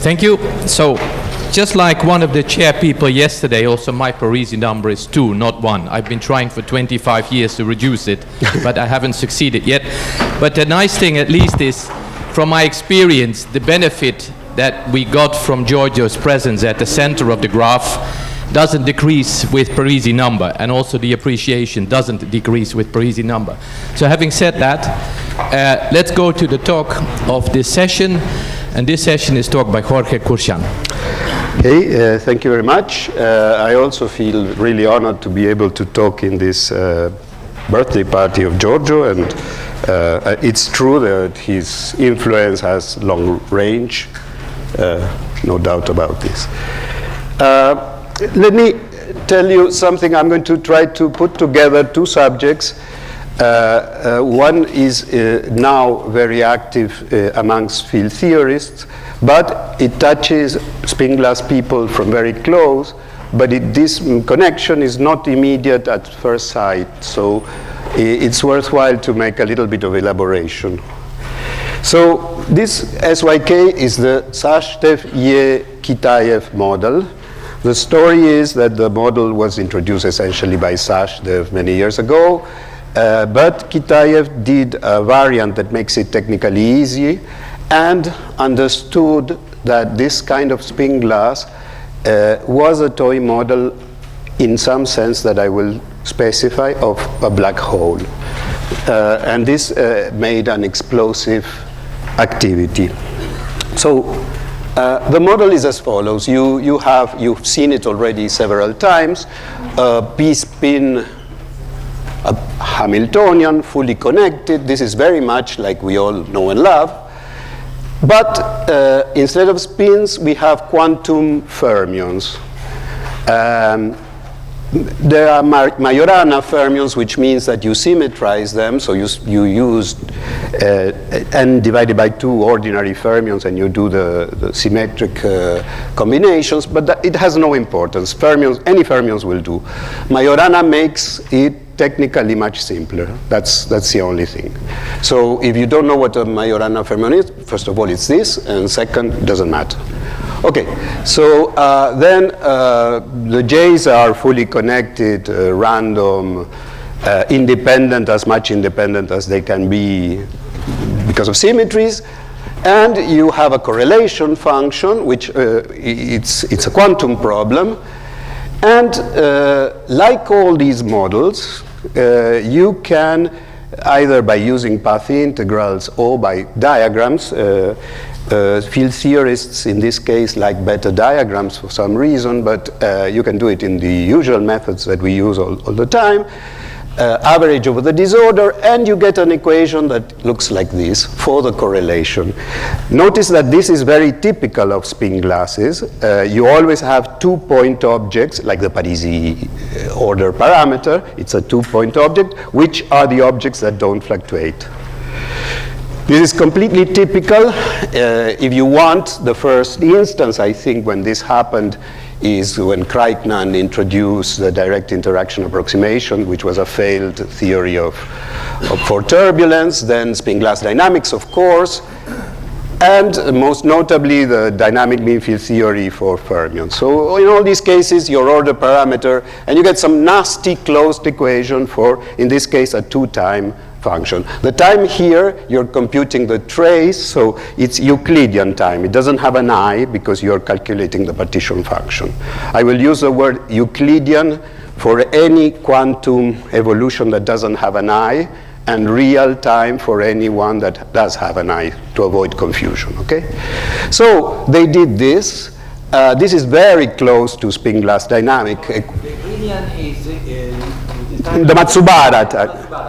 Thank you. So, just like one of the chair people yesterday, also my Parisi number is 2, not 1. I've been trying for 25 years to reduce it, but I haven't succeeded yet. But the nice thing, at least, is, from my experience, the benefit that we got from Giorgio's presence at the center of the graph doesn't decrease with Parisi number, and also the appreciation doesn't decrease with Parisi number. So having said that, let's go to the talk of this session, and this session is talked by Jorge Kurchan. Okay, thank you very much. I also feel really honored to be able to talk in this birthday party of Giorgio, and it's true that his influence has long range, no doubt about this. Let me tell you something. I'm going to try to put together two subjects. One is now very active amongst field theorists, but it touches spin glass people from very close, but this connection is not immediate at first sight, so it's worthwhile to make a little bit of elaboration. So this SYK is the Sachdev-Ye-Kitaev model. The story is that the model was introduced essentially by Sachdev many years ago, but Kitaev did a variant that makes it technically easy and understood that this kind of spin glass was a toy model in some sense that I will specify of a black hole. And this made an explosive activity. So the model is as follows. You've seen it already several times. P-spin Hamiltonian, fully connected. This is very much like we all know and love. But instead of spins, we have quantum fermions. There are Majorana fermions, which means that you symmetrize them. So you use n divided by 2 ordinary fermions, and you do the symmetric combinations. But it has no importance. Fermions, any fermions will do. Majorana makes it technically much simpler. That's the only thing. So if you don't know what a Majorana fermion is, first of all, it's this, and second, it doesn't matter. Okay, so then the J's are fully connected, random, independent, as much independent as they can be because of symmetries. And you have a correlation function, which it's a quantum problem. And like all these models, you can, either by using path integrals or by diagrams, field theorists in this case like better diagrams for some reason, but you can do it in the usual methods that we use all the time, average over the disorder, and you get an equation that looks like this for the correlation. Notice that this is very typical of spin glasses. You always have 2-point objects, like the Parisi order parameter. It's a 2-point object, which are the objects that don't fluctuate. This is completely typical. If you want, the first instance, I think, when this happened is when Kreitmann introduced the direct interaction approximation, which was a failed theory for turbulence, then spin glass dynamics, of course, and most notably the dynamic mean field theory for fermions. So in all these cases, your order parameter, and you get some nasty closed equation for, in this case, a 2-time function. The time here, you're computing the trace, so it's Euclidean time. It doesn't have an I because you're calculating the partition function. I will use the word Euclidean for any quantum evolution that doesn't have an I, and real time for any one that does have an I, to avoid confusion, okay? So they did this. This is very close to spin glass dynamic. Euclidean is the Matsubara.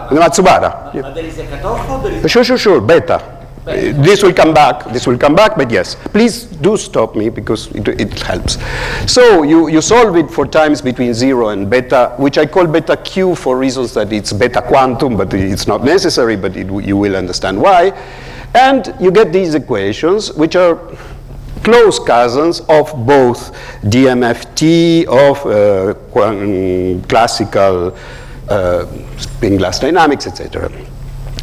The Matsubara. But there is a cutoff or there is Sure, beta. This will come back, but yes. Please do stop me because it helps. So you solve it for times between 0 and beta, which I call beta q for reasons that it's beta quantum, but it's not necessary, but you will understand why. And you get these equations, which are close cousins of both DMFT, of classical spin glass dynamics, etc.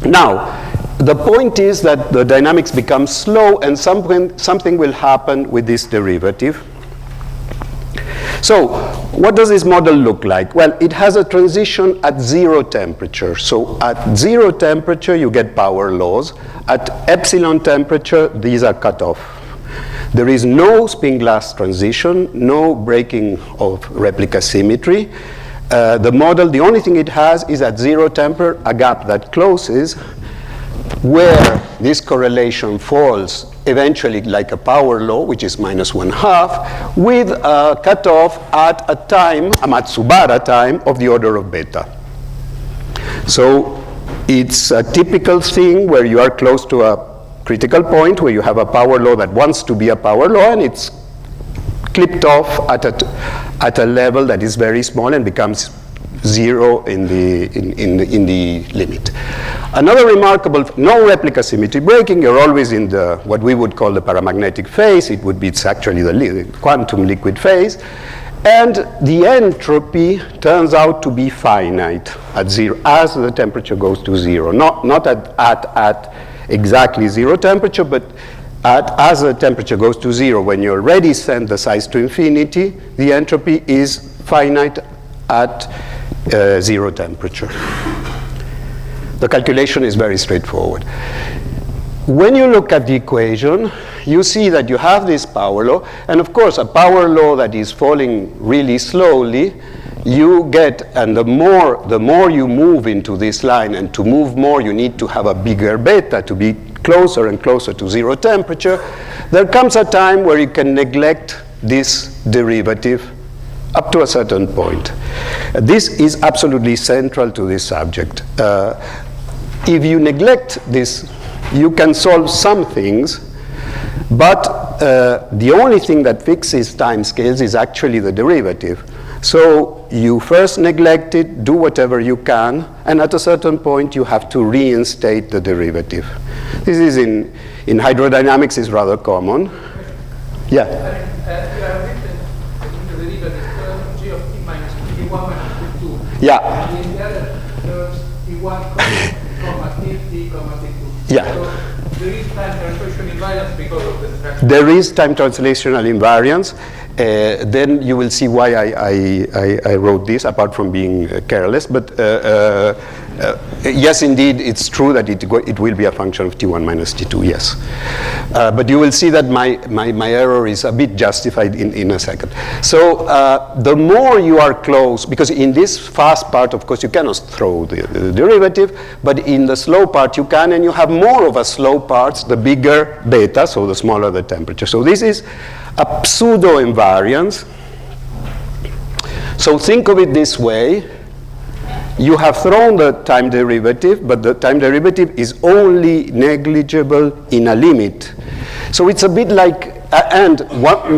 Now, the point is that the dynamics become slow and something will happen with this derivative. So what does this model look like? Well, it has a transition at 0 temperature. So at 0 temperature, you get power laws. At epsilon temperature, these are cut off. There is no spin glass transition, no breaking of replica symmetry. The model, the only thing it has is at 0 temperature, a gap that closes, where this correlation falls eventually like a power law, which is -1/2, with a cutoff at a time, a Matsubara time, of the order of beta. So it's a typical thing where you are close to a critical point, where you have a power law that wants to be a power law, and it's clipped off at a level that is very small and becomes 0 in the limit. Another remarkable, no replica symmetry breaking, you're always in the, what we would call the paramagnetic phase. It's actually the quantum liquid phase. And the entropy turns out to be finite at 0 as the temperature goes to 0. Not at exactly 0 temperature, but as the temperature goes to 0, when you already send the size to infinity, the entropy is finite at 0 temperature. The calculation is very straightforward. When you look at the equation, you see that you have this power law, and of course a power law that is falling really slowly, you get, and the more you move into this line, and to move more you need to have a bigger beta to be closer and closer to 0 temperature. There comes a time where you can neglect this derivative up to a certain point. This is absolutely central to this subject. If you neglect this, you can solve some things, but the only thing that fixes timescales is actually the derivative. So you first neglect it, do whatever you can, and at a certain point you have to reinstate the derivative. This is in hydrodynamics is rather common. Yeah? You have written in the derivative term g of t minus t1 minus t2. Yeah. And in the other terms, t1, t, t2. Yeah. So there is time translation invariance because of the structure. There is time translational invariance. Then you will see why I wrote this, apart from being careless. But yes, indeed, it's true that it will be a function of t1 minus t2, yes. But you will see that my error is a bit justified in a second. So the more you are close, because in this fast part, of course, you cannot throw the derivative, but in the slow part you can, and you have more of a slow parts, the bigger beta, so the smaller the temperature. So this is a pseudo invariance. So think of it this way. You have thrown the time derivative, but the time derivative is only negligible in a limit. So it's a bit like, and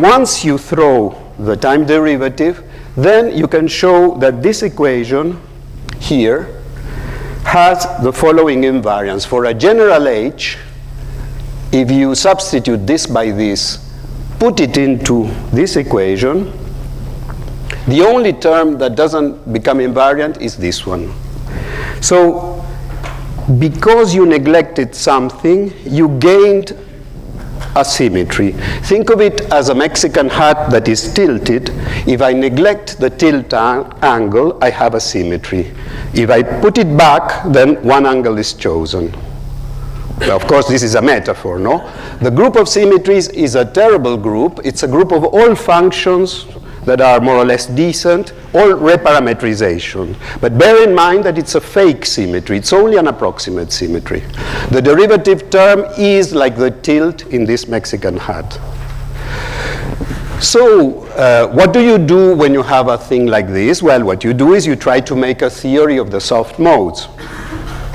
once you throw the time derivative, then you can show that this equation here has the following invariance. For a general H, if you substitute this by this, put it into this equation, the only term that doesn't become invariant is this one. So because you neglected something, you gained a symmetry. Think of it as a Mexican hat that is tilted. If I neglect the tilt angle, I have a symmetry. If I put it back, then one angle is chosen. Well, of course, this is a metaphor, no? The group of symmetries is a terrible group. It's a group of all functions that are more or less decent, all reparametrization. But bear in mind that it's a fake symmetry. It's only an approximate symmetry. The derivative term is like the tilt in this Mexican hat. So what do you do when you have a thing like this? Well, what you do is you try to make a theory of the soft modes.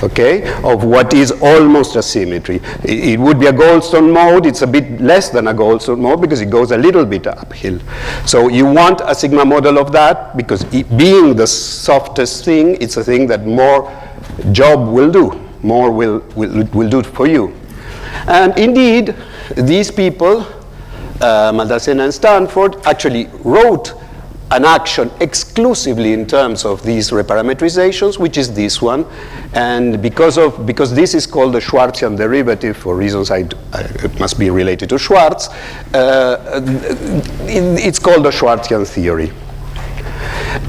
Okay, of what is almost a symmetry. It would be a Goldstone mode. It's a bit less than a Goldstone mode because it goes a little bit uphill. So you want a sigma model of that because being the softest thing, it's a thing that more job will do. More will do for you. And indeed, these people, Maldacena and Stanford, actually wrote an action exclusively in terms of these reparametrizations, which is this one. And because this is called the Schwartzian derivative for reasons it must be related to Schwartz, it's called the Schwartzian theory.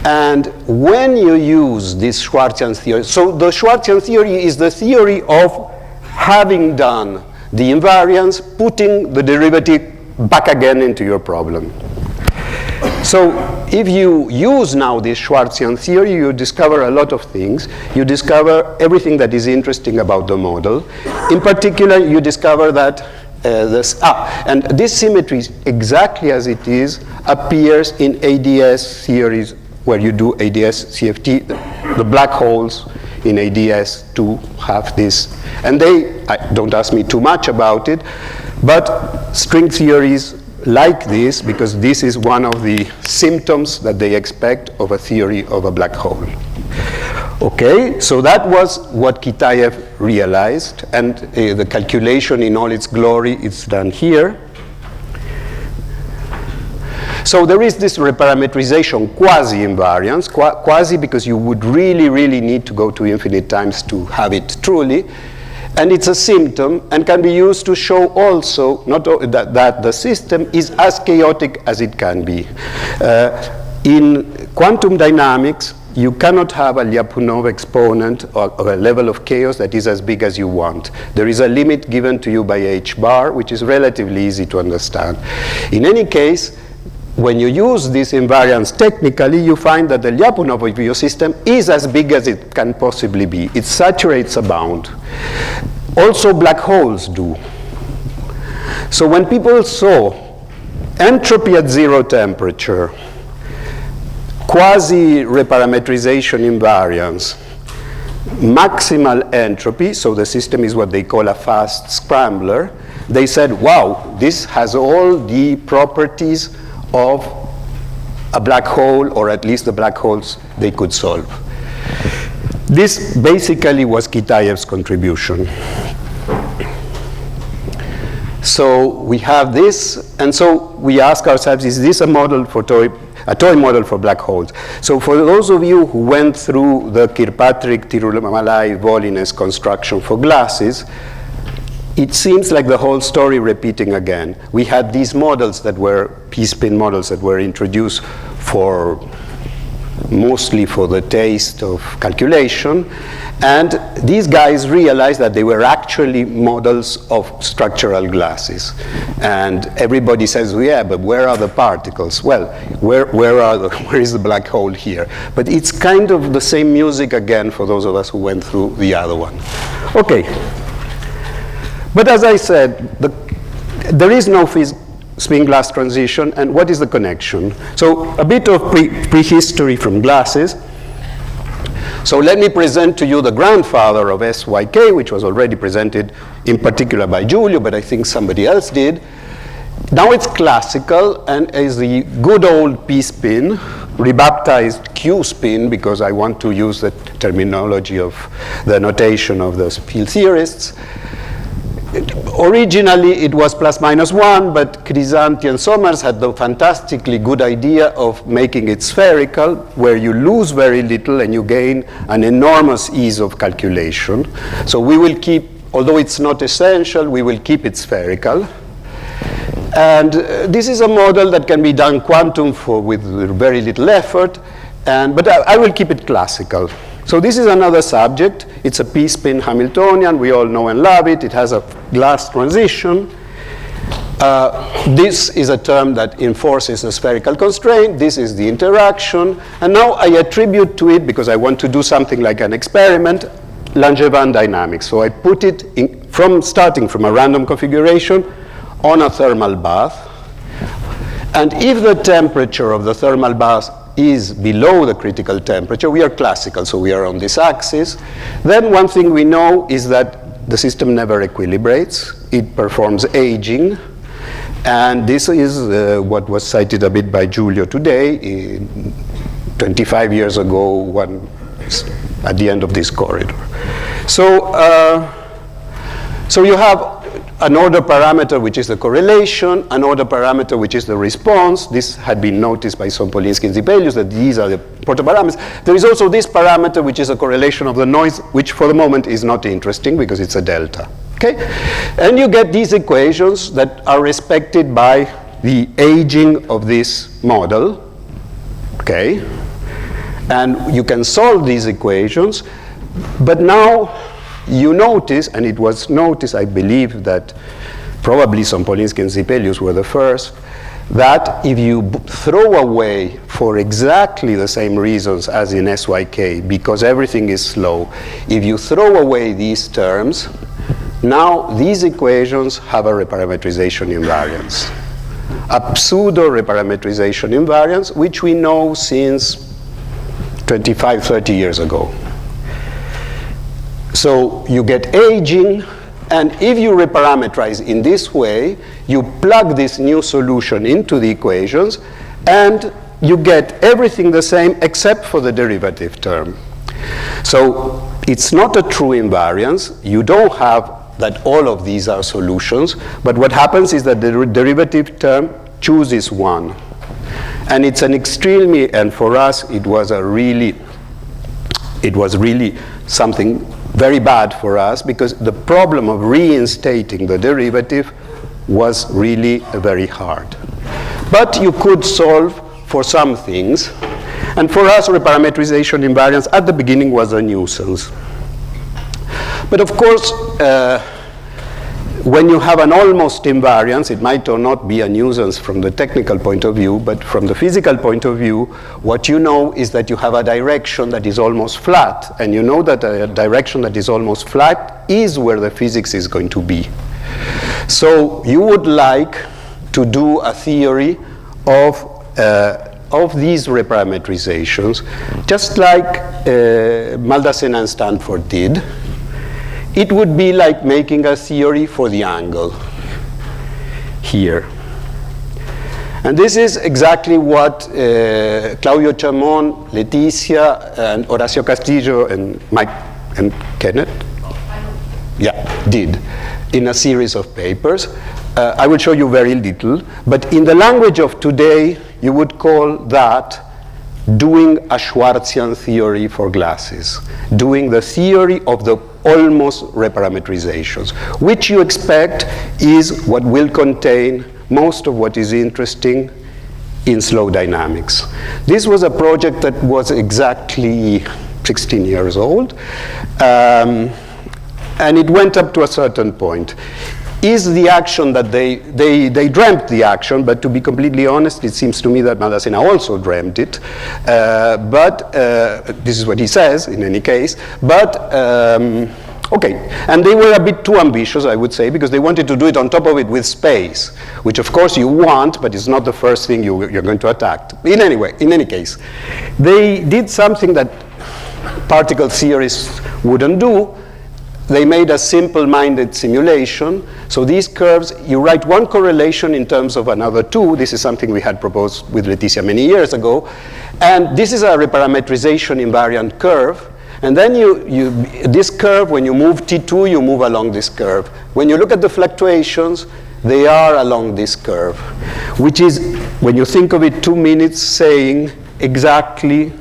And when you use this Schwartzian theory, so the Schwartzian theory is the theory of having done the invariance, putting the derivative back again into your problem. So if you use now this Schwartzian theory, you discover a lot of things. You discover everything that is interesting about the model. In particular, you discover that and this symmetry, exactly as it is, appears in ADS theories where you do ADS CFT. The black holes in ADS do have this. And don't ask me too much about it, but string theories like this, because this is one of the symptoms that they expect of a theory of a black hole. Okay, so that was what Kitaev realized, and the calculation in all its glory is done here. So there is this reparametrization quasi-invariance, quasi because you would really, really need to go to infinite times to have it truly. And it's a symptom and can be used to show also that the system is as chaotic as it can be. In quantum dynamics, you cannot have a Lyapunov exponent or a level of chaos that is as big as you want. There is a limit given to you by h bar, which is relatively easy to understand. In any case, when you use this invariance technically, you find that the Lyapunov of your system is as big as it can possibly be. It saturates a bound. Also, black holes do. So when people saw entropy at 0 temperature, quasi-reparametrization invariance, maximal entropy, so the system is what they call a fast scrambler, they said, wow, this has all the properties of a black hole, or at least the black holes they could solve. This basically was Kitaev's contribution. So we have this, and so we ask ourselves, is this a model for a toy model for black holes? So for those of you who went through the Kirkpatrick, Tirumalai, Volines construction for glasses, it seems like the whole story repeating again. We had these models that were p-spin models that were introduced mostly for the taste of calculation, and these guys realized that they were actually models of structural glasses. And everybody says, well, yeah, but where are the particles? Well, where is the black hole here? But it's kind of the same music again for those of us who went through the other one. Okay. But as I said, there is no spin glass transition, and what is the connection? So a bit of prehistory from glasses. So let me present to you the grandfather of SYK, which was already presented in particular by Giulio, but I think somebody else did. Now it's classical and is the good old p-spin, rebaptized q-spin because I want to use the terminology of the notation of the field theorists. Originally, it was ±1, but Crisanti and Somers had the fantastically good idea of making it spherical, where you lose very little and you gain an enormous ease of calculation. So we will keep, although it's not essential, we will keep it spherical. And this is a model that can be done quantum with very little effort, but I will keep it classical. So this is another subject. It's a p-spin Hamiltonian. We all know and love it. It has a glass transition. This is a term that enforces a spherical constraint. This is the interaction. And now I attribute to it, because I want to do something like an experiment, Langevin dynamics. So I put it starting from a random configuration on a thermal bath. And if the temperature of the thermal bath is below the critical temperature, we are classical, so we are on this axis, then one thing we know is that the system never equilibrates. It performs aging, and this is what was cited a bit by Giulio today, 25 years ago, at the end of this corridor. So you have an order parameter which is the correlation, an order parameter which is the response. This had been noticed by Sompolinsky and Zibelius, that these are the protoparameters. There is also this parameter which is a correlation of the noise, which for the moment is not interesting because it's a delta. Okay? And you get these equations that are respected by the aging of this model. Okay? And you can solve these equations, but now you notice, and it was noticed, I believe, that probably Sompolinsky and Zibelius were the first, that if you throw away, for exactly the same reasons as in SYK, because everything is slow, if you throw away these terms, now these equations have a reparametrization invariance. A pseudo reparametrization invariance, which we know since 25, 30 years ago. So you get aging, and if you reparametrize in this way, you plug this new solution into the equations, and you get everything the same except for the derivative term. So it's not a true invariance. You don't have that all of these are solutions, but what happens is that the derivative term chooses one. And it's an extremely, and for us it was really something very bad for us, because the problem of reinstating the derivative was really very hard. But you could solve for some things, and for us reparametrization invariance at the beginning was a nuisance. But of course, when you have an almost invariance, it might or not be a nuisance from the technical point of view, but from the physical point of view, what you know is that you have a direction that is almost flat, and you know that a direction that is almost flat is where the physics is going to be. So you would like to do a theory of these reparametrizations, just like Maldacena and Stanford did. It would be like making a theory for the angle here. And this is exactly what Claudio Chamon, Letizia, and Horacio Castillo, and Mike and Kenneth did in a series of papers. I will show you very little, but in the language of today, you would call that doing a Schwartzian theory for glasses, doing the theory of the almost reparametrizations, which you expect is what will contain most of what is interesting in slow dynamics. This was a project that was exactly 16 years old, and it went up to a certain point. Is the action that they dreamt the action, but to be completely honest, it seems to me that Maldacena also dreamt it. But this is what he says in any case. But okay, and they were a bit too ambitious, I would say, because they wanted to do it on top of it with space, which of course you want, but it's not the first thing you're going to attack. In any case, they did something that particle theorists wouldn't do. They made a simple-minded simulation. So these curves, you write one correlation in terms of another two. This is something we had proposed with Letizia many years ago. And this is a reparametrization invariant curve. And then this curve, when you move T2, you move along this curve. When you look at the fluctuations, they are along this curve, which is, when you think of it, 2 minutes saying exactly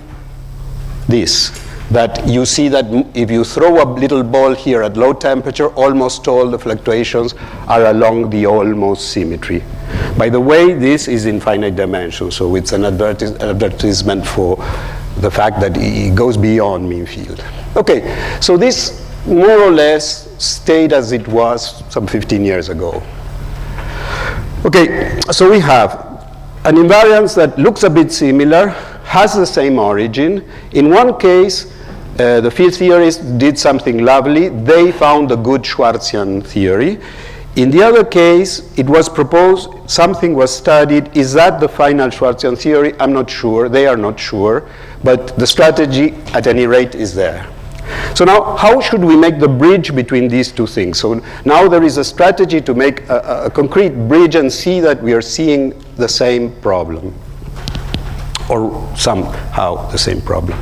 this. That you see that if you throw a little ball here at low temperature, almost all the fluctuations are along the almost symmetry. By the way, this is in finite dimensions, so it's an advertisement for the fact that it goes beyond mean field. Okay, so this more or less stayed as it was some 15 years ago. Okay, so we have an invariance that looks a bit similar, has the same origin. In one case, the field theorists did something lovely. They found a good Schwartzian theory. In the other case, it was proposed, something was studied. Is that the final Schwartzian theory? I'm not sure. They are not sure. But the strategy, at any rate, is there. So now, how should we make the bridge between these two things? So now there is a strategy to make a concrete bridge and see that we are seeing the same problem, or somehow the same problem.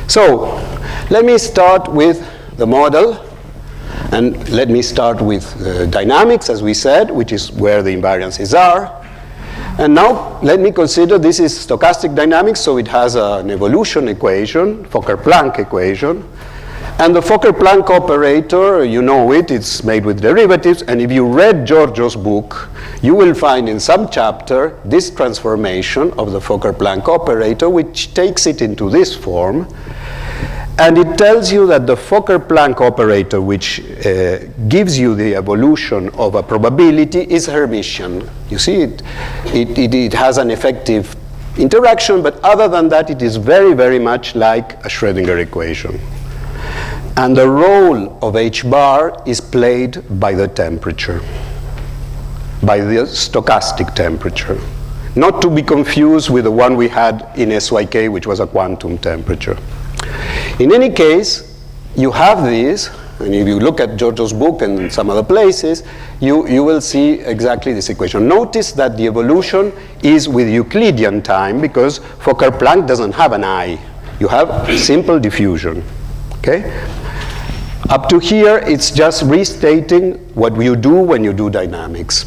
So let me start with the model. And let me start with dynamics, as we said, which is where the invariances are. And now let me consider this is stochastic dynamics, so it has an evolution equation, Fokker-Planck equation. And the Fokker-Planck operator, you know it, it's made with derivatives. And if you read Giorgio's book, you will find in some chapter this transformation of the Fokker-Planck operator, which takes it into this form. And it tells you that the Fokker-Planck operator, which gives you the evolution of a probability, is Hermitian. You see, it has an effective interaction, but other than that, it is very, very much like a Schrödinger equation. And the role of h bar is played by the temperature, by the stochastic temperature. Not to be confused with the one we had in SYK, which was a quantum temperature. In any case, you have these, and if you look at Giorgio's book and some other places, you will see exactly this equation. Notice that the evolution is with Euclidean time, because Fokker-Planck doesn't have an I. You have simple diffusion, okay? Up to here, it's just restating what you do when you do dynamics.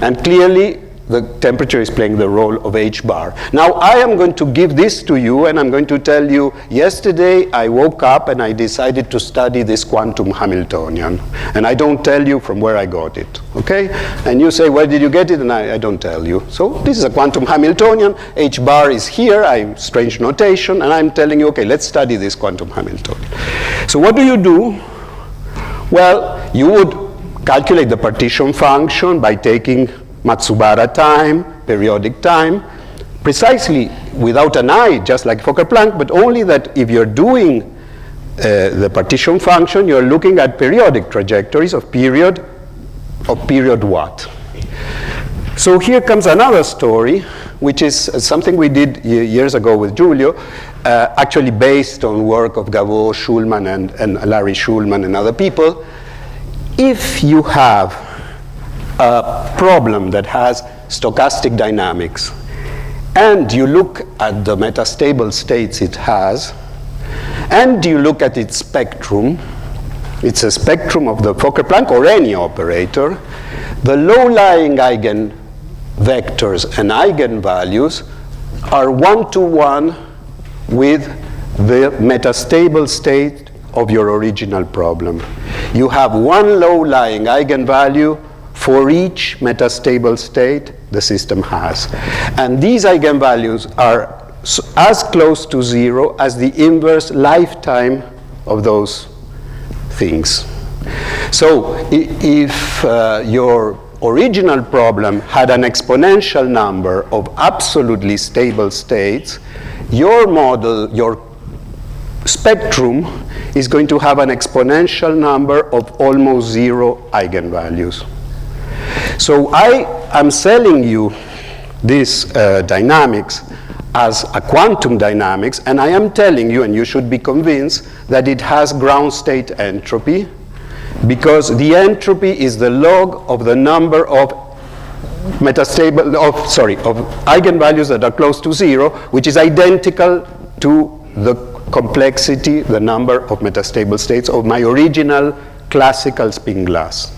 And clearly, the temperature is playing the role of h bar. Now, I am going to give this to you, and I'm going to tell you, yesterday I woke up and I decided to study this quantum Hamiltonian. And I don't tell you from where I got it, okay? And you say, where did you get it? And I don't tell you. So this is a quantum Hamiltonian. H bar is here, strange notation, and I'm telling you, okay, let's study this quantum Hamiltonian. So what do? Well, you would calculate the partition function by taking Matsubara time, periodic time, precisely without an I, just like Fokker-Planck, but only that if you're doing the partition function, you're looking at periodic trajectories of period what. So here comes another story, which is something we did years ago with Giulio, actually based on work of Gaveau, Schulman, and Larry Schulman and other people. If you have a problem that has stochastic dynamics, and you look at the metastable states it has, and you look at its spectrum, it's a spectrum of the Fokker-Planck or any operator, the low-lying eigenvectors and eigenvalues are one-to-one with the metastable state of your original problem. You have one low-lying eigenvalue for each metastable state the system has. And these eigenvalues are as close to zero as the inverse lifetime of those things. So if your original problem had an exponential number of absolutely stable states, your model, your spectrum is going to have an exponential number of almost zero eigenvalues. So I am selling you this dynamics as a quantum dynamics, and I am telling you, and you should be convinced, that it has ground state entropy, because the entropy is the log of the number of eigenvalues that are close to zero, which is identical to the complexity, the number of metastable states of my original classical spin glass.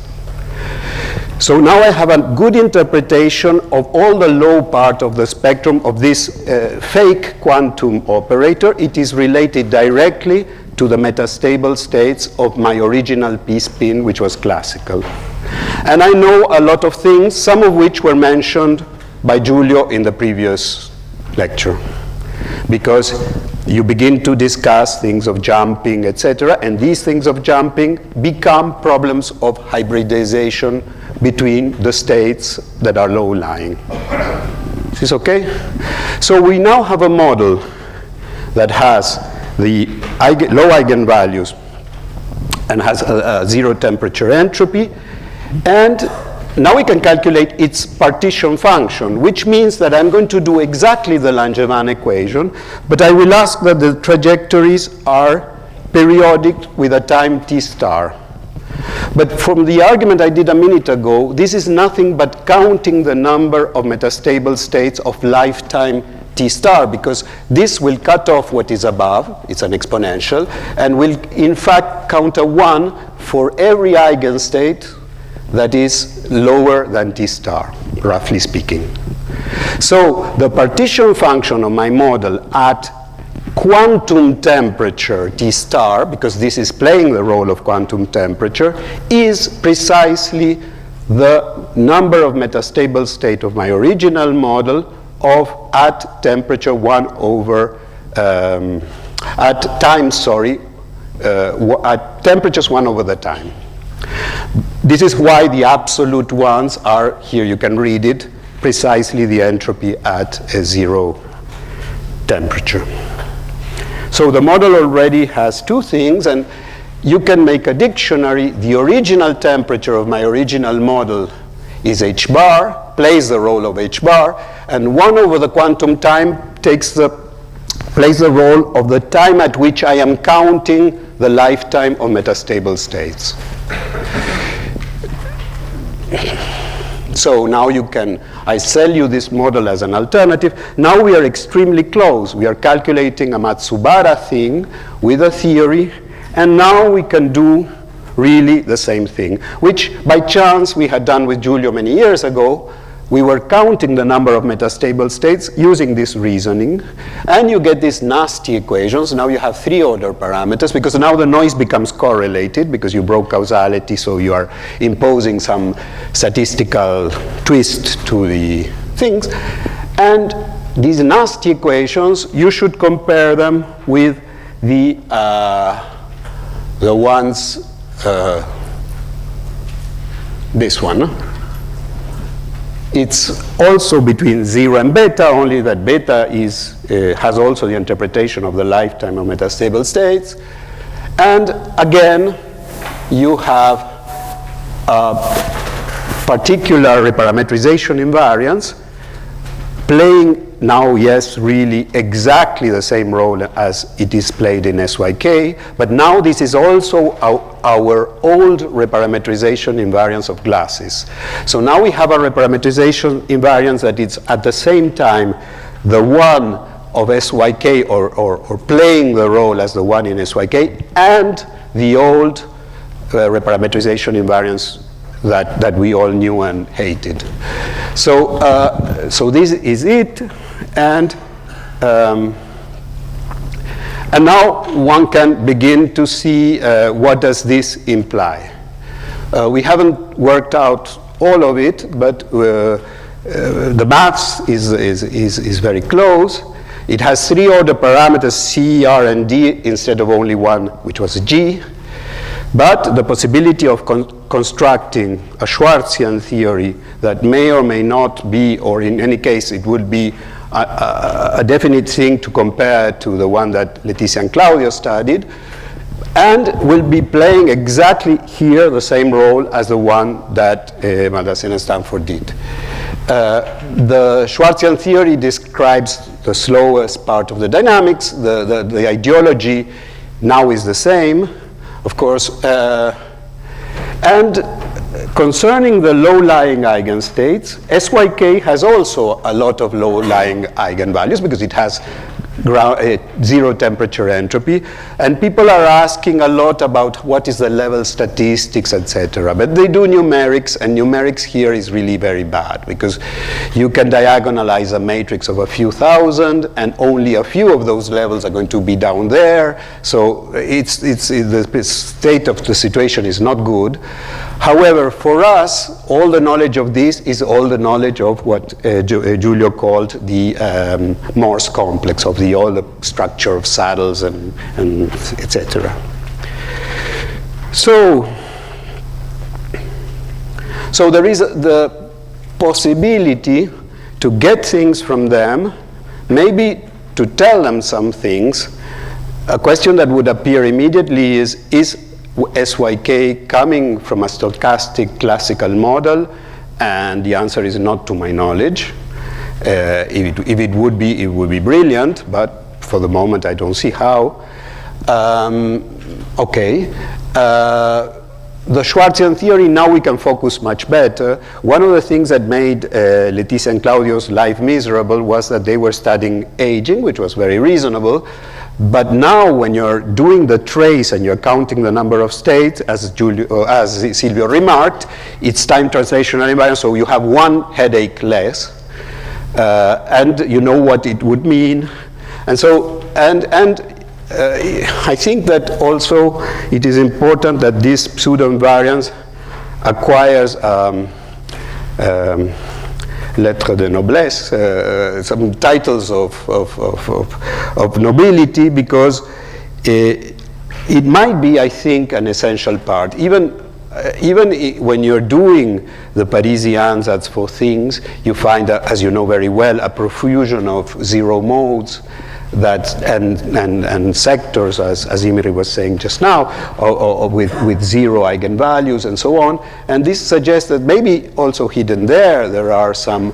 So now I have a good interpretation of all the low part of the spectrum of this fake quantum operator. It is related directly to the metastable states of my original p-spin, which was classical. And I know a lot of things, some of which were mentioned by Giulio in the previous lecture, because you begin to discuss things of jumping, etc., and these things of jumping become problems of hybridization between the states that are low-lying. Is this okay? So we now have a model that has the low eigenvalues and has a zero temperature entropy, and now we can calculate its partition function, which means that I'm going to do exactly the Langevin equation, but I will ask that the trajectories are periodic with a time t star. But from the argument I did a minute ago, this is nothing but counting the number of metastable states of lifetime T star, because this will cut off what is above, it's an exponential, and will in fact counter 1 for every eigenstate that is lower than T star, roughly speaking. So the partition function of my model at quantum temperature T star, because this is playing the role of quantum temperature, is precisely the number of metastable state of my original model of at temperature 1 over, at time, sorry, at temperatures 1 over the time. This is why the absolute ones are, here you can read it, precisely the entropy at a 0 temperature. So the model already has two things, and you can make a dictionary. The original temperature of my original model is h bar, plays the role of h bar, and 1 over the quantum time plays the role of the time at which I am counting the lifetime of metastable states. So now I sell you this model as an alternative. Now we are extremely close. We are calculating a Matsubara thing with a theory, and now we can do really the same thing, which by chance we had done with Giulio many years ago. We were counting the number of metastable states using this reasoning, and you get these nasty equations. Now you have 3-order parameters, because now the noise becomes correlated, because you broke causality, so you are imposing some statistical twist to the things. And these nasty equations, you should compare them with the ones, this one. It's also between 0 and beta, only that beta has also the interpretation of the lifetime of metastable states. And again, you have a particular reparametrization invariance playing now, yes, really exactly the same role as it is played in SYK, but now this is also our old reparametrization invariance of Glassy's. So now we have a reparametrization invariance that is at the same time the one of SYK, or playing the role as the one in SYK, and the old reparametrization invariance that we all knew and hated. So, so this is it, and now one can begin to see what does this imply. We haven't worked out all of it, but the maths is very close. It has 3-order parameters, C, R, and D, instead of only one, which was G. But the possibility of constructing a Schwartzian theory that may or may not be, or in any case it would be a definite thing to compare to the one that Letizia and Claudio studied, and will be playing exactly here the same role as the one that Madasseh and Stanford did. The Schwartzian theory describes the slowest part of the dynamics. The ideology now is the same, of course. And concerning the low-lying eigenstates, SYK has also a lot of low-lying eigenvalues because it has zero temperature entropy, and people are asking a lot about what is the level statistics, etc. But they do numerics, and numerics here is really very bad because you can diagonalize a matrix of a few thousand, and only a few of those levels are going to be down there. So the state of the situation is not good. However, for us, all the knowledge of this is all the knowledge of what Giulio called the Morse complex, of all the structure of saddles and etc. So there is the possibility to get things from them, maybe to tell them some things. A question that would appear immediately is SYK coming from a stochastic classical model? And the answer is not to my knowledge. If it would be brilliant, but for the moment I don't see how. Okay. the Schwartzel theory, now we can focus much better. One of the things that made Letizia and Claudio's life miserable was that they were studying aging, which was very reasonable. But now when you're doing the trace and you're counting the number of states, as Silvio remarked, it's time translational invariance, so you have one headache less. And you know what it would mean. And so, I think that also it is important that this pseudo invariance acquires lettres de noblesse, some titles of nobility, because it might be, I think, an essential part. Even when you're doing the Parisi ansatz for things, you find, as you know very well, a profusion of zero modes and sectors, as Imre was saying just now, or with zero eigenvalues and so on. And this suggests that maybe also hidden there are some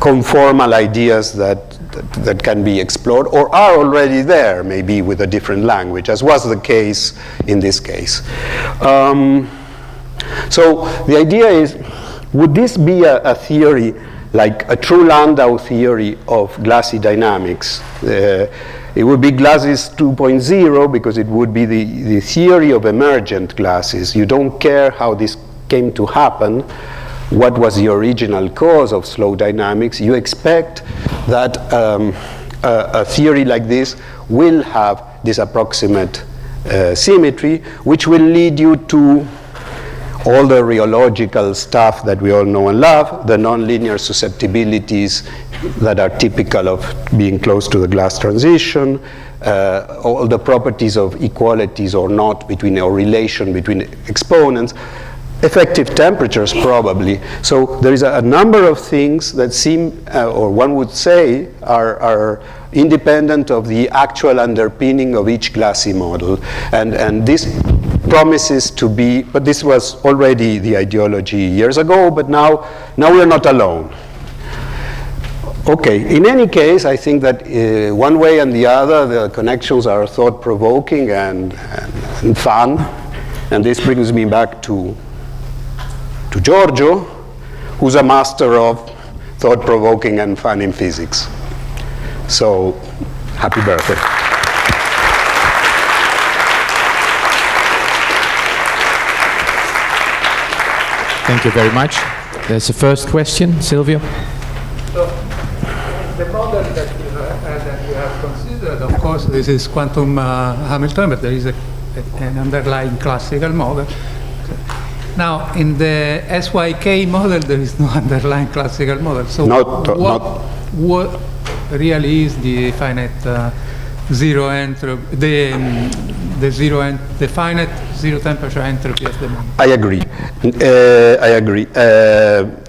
conformal ideas that can be explored or are already there, maybe with a different language, as was the case in this case. So the idea is, would this be a theory like a true Landau theory of Glassy dynamics? It would be Glassy's 2.0 because it would be the theory of emergent classes. You don't care how this came to happen, what was the original cause of slow dynamics. You expect that a theory like this will have this approximate symmetry, which will lead you to all the rheological stuff that we all know and love, the nonlinear susceptibilities that are typical of being close to the glass transition, all the properties of equalities or not between, or relation between exponents, effective temperatures probably. So there is a number of things that seem, or one would say, are independent of the actual underpinning of each Glassy model. And this promises to be, but this was already the ideology years ago, but now we're not alone. Okay, in any case, I think that one way and the other, the connections are thought-provoking and fun. And this brings me back to Giorgio, who's a master of thought-provoking and fun in physics. So, happy birthday. Thank you very much. There's the first question, Silvio. So, the model that you have considered, of course, this is quantum Hamiltonian, but there is an underlying classical model. Now, in the SYK model, there is no underlying classical model. So, what really is the finite zero entropy, the finite zero temperature entropy of the moment? I agree.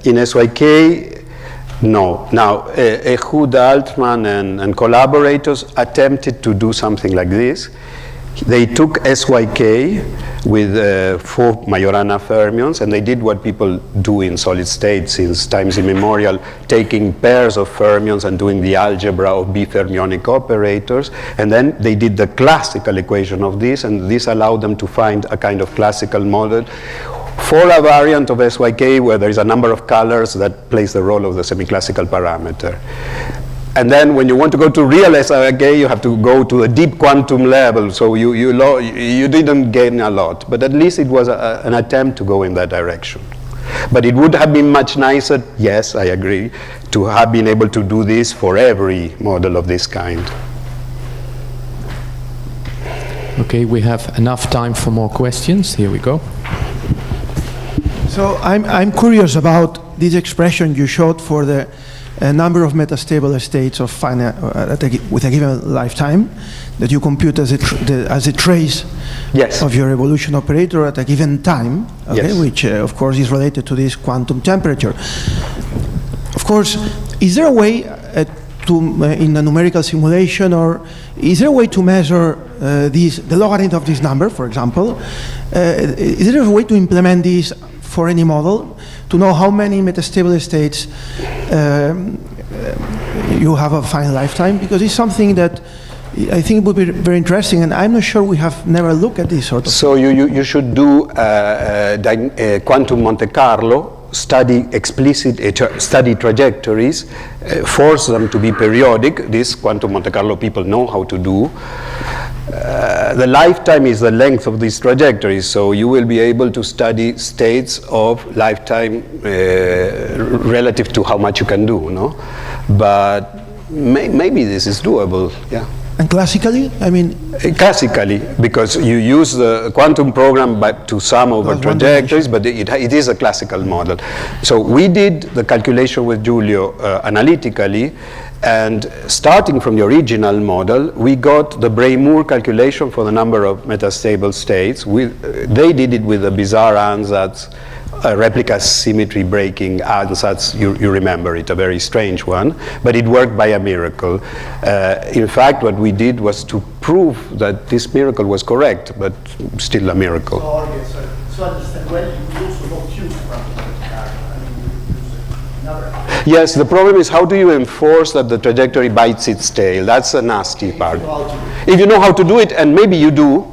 In SYK, no. Now, Ehud Altman and collaborators attempted to do something like this. They took SYK with 4 Majorana fermions, and they did what people do in solid state since times immemorial, taking pairs of fermions and doing the algebra of bifermionic operators. And then they did the classical equation of this, and this allowed them to find a kind of classical model for a variant of SYK where there is a number of colors that plays the role of the semi-classical parameter. And then when you want to go to real SYK, you have to go to a deep quantum level, so you didn't gain a lot. But at least it was an attempt to go in that direction. But it would have been much nicer, yes, I agree, to have been able to do this for every model of this kind. Okay, we have enough time for more questions. Here we go. So I'm curious about this expression you showed for the number of metastable states of finite with a given lifetime that you compute as a trace yes. of your evolution operator at a given time, okay, yes. which of course is related to this quantum temperature. Of course, is there a way in a numerical simulation, or is there a way to measure the logarithm of this number, for example? Is there a way to implement this for any model, to know how many metastable states you have a finite lifetime? Because it's something that I think it would be very interesting, and I'm not sure we have never looked at this sort of. So you should do quantum Monte Carlo, study study trajectories, force them to be periodic. This quantum Monte Carlo people know how to do. The lifetime is the length of these trajectories, so you will be able to study states of lifetime relative to how much you can do, no? But maybe this is doable, yeah. And classically, I mean? Classically, because you use the quantum program to sum over trajectories, but it is a classical model. So we did the calculation with Giulio analytically, and starting from the original model, we got the Bray-Moore calculation for the number of metastable states. They did it with a bizarre ansatz, a replica symmetry breaking ansatz. You remember it, a very strange one, but it worked by a miracle. In fact, what we did was to prove that this miracle was correct, but still a miracle. So understand, well, you also don't use quantum Monte Carlo. I mean, you use another. Yes, the problem is how do you enforce that the trajectory bites its tail? That's a nasty part. If you know how to do it, and maybe you do,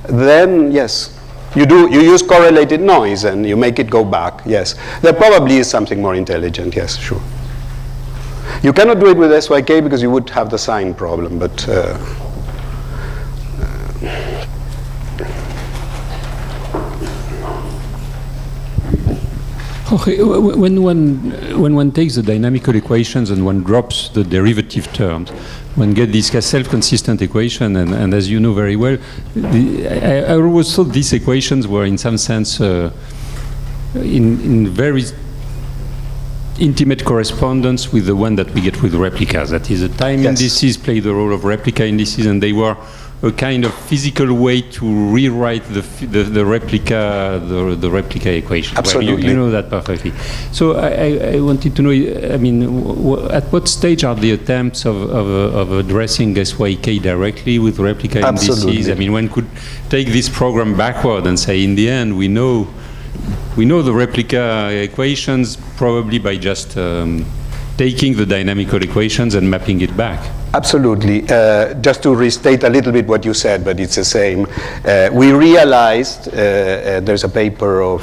then yes. You use correlated noise and you make it go back, yes. There probably is something more intelligent, yes, sure. You cannot do it with SYK because you would have the sign problem, but Okay, when one takes the dynamical equations and one drops the derivative terms, one gets this self-consistent equation, and as you know very well, I always thought these equations were in some sense in very intimate correspondence with the one that we get with replicas. That is, the time indices play the role of replica indices, and they were a kind of physical way to rewrite the replica equation. Absolutely. Well, you know that perfectly. So I wanted to know, I mean, at what stage are the attempts of addressing SYK directly with replica indices? I mean, one could take this program backward and say, in the end, we know the replica equations probably by just taking the dynamical equations and mapping it back. Absolutely. Just to restate a little bit what you said, but it's the same. We realized, there's a paper of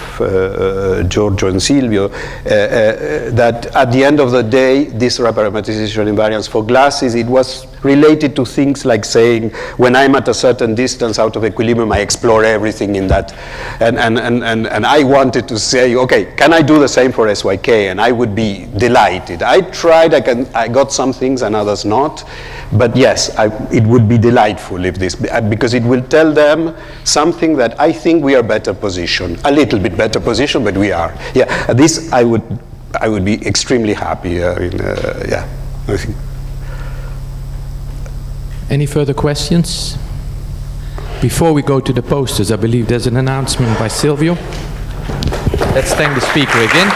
Giorgio and Silvio, that at the end of the day, this reparametrization invariance for glasses, it was related to things like saying, when I'm at a certain distance out of equilibrium, I explore everything in that. And I wanted to say, okay, can I do the same for SYK? And I would be delighted. I tried, I got some things and others not. But yes, it would be delightful if this, because it will tell them something that I think we are better positioned, a little bit better positioned, but we are. Yeah, this I would be extremely happy. Yeah, I think. Any further questions? Before we go to the posters, I believe there's an announcement by Silvio. Let's thank the speaker again.